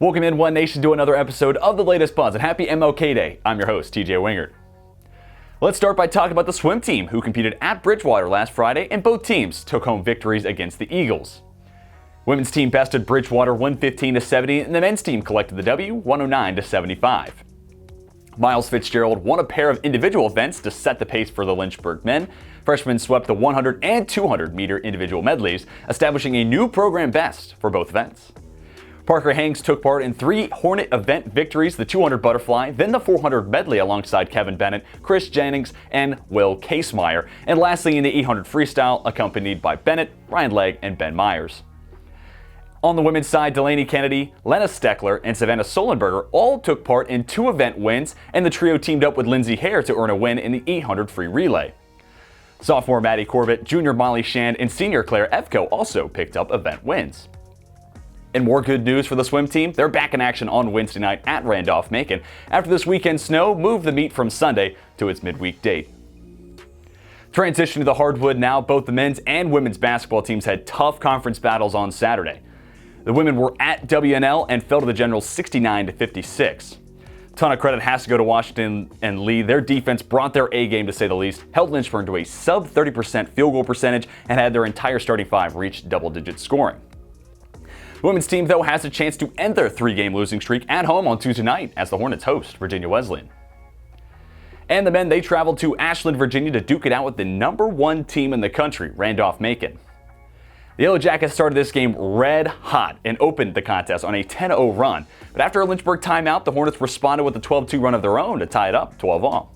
Welcome in, One Nation, to another episode of the latest buzz, and happy MLK Day. I'm your host, TJ Wingert. Let's start by talking about the swim team, who competed at Bridgewater last Friday, and both teams took home victories against the Eagles. Women's team bested Bridgewater 115-70, and the men's team collected the W 109-75. Miles Fitzgerald won a pair of individual events to set the pace for the Lynchburg men. Freshmen swept the 100 and 200 meter individual medleys, establishing a new program best for both events. Parker Hanks took part in 3 Hornet event victories, the 200 butterfly, then the 400 medley alongside Kevin Bennett, Chris Jennings, and Will Casemeyer, and lastly in the 800 freestyle, accompanied by Bennett, Ryan Legg, and Ben Myers. On the women's side, Delaney Kennedy, Lena Steckler, and Savannah Solenberger all took part in 2 event wins, and the trio teamed up with Lindsay Hare to earn a win in the 800 free relay. Sophomore Maddie Corbett, junior Molly Shand, and senior Claire Efko also picked up event wins. And more good news for the swim team, they're back in action on Wednesday night at Randolph-Macon after this weekend's snow moved the meet from Sunday to its midweek date. Transitioning to the hardwood now, both the men's and women's basketball teams had tough conference battles on Saturday. The women were at WNL and fell to the Generals 69-56. Ton of credit has to go to Washington and Lee. Their defense brought their A game, to say the least, held Lynchburg to a sub 30% field goal percentage, and had their entire starting 5 reach double-digit scoring. The women's team, though, has a chance to end their 3-game losing streak at home on Tuesday night as the Hornets host Virginia Wesleyan. And the men, they traveled to Ashland, Virginia to duke it out with the #1 team in the country, Randolph-Macon. The Yellow Jackets started this game red hot and opened the contest on a 10-0 run, but after a Lynchburg timeout, the Hornets responded with a 12-2 run of their own to tie it up 12-all.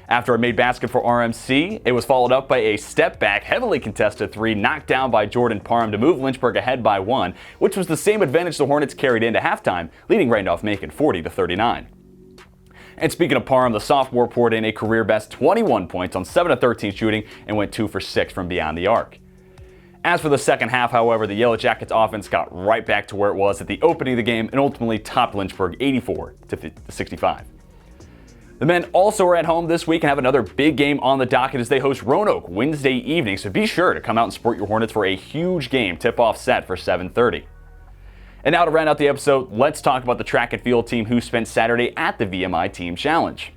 After a made basket for RMC, it was followed up by a step-back, heavily contested 3 knocked down by Jordan Parham to move Lynchburg ahead by 1, which was the same advantage the Hornets carried into halftime, leading Randolph-Macon 40-39. And speaking of Parham, the sophomore poured in a career-best 21 points on 7 of 13 shooting and went 2 for 6 from beyond the arc. As for the second half, however, the Yellow Jackets offense got right back to where it was at the opening of the game and ultimately topped Lynchburg 84-65. The men also are at home this week and have another big game on the docket as they host Roanoke Wednesday evening, so be sure to come out and support your Hornets for a huge game tip-off set for 7:30. And now to round out the episode, let's talk about the track and field team who spent Saturday at the VMI Team Challenge.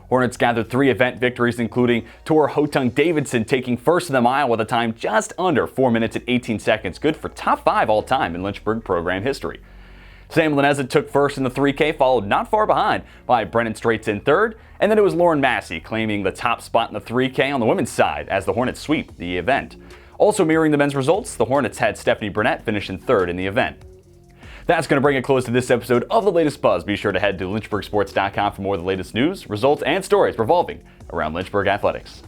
Hornets gathered 3 event victories, including Tor Hotung Davidson taking first in the mile with a time just under 4 minutes and 18 seconds, good for top 5 all time in Lynchburg program history. Sam Linezet took first in the 3K, followed not far behind by Brennan Straits in third, and then it was Lauren Massey claiming the top spot in the 3K on the women's side as the Hornets sweep the event. Also mirroring the men's results, the Hornets had Stephanie Burnett finish in third in the event. That's going to bring a close to this episode of the latest buzz. Be sure to head to lynchburgsports.com for more of the latest news, results, and stories revolving around Lynchburg athletics.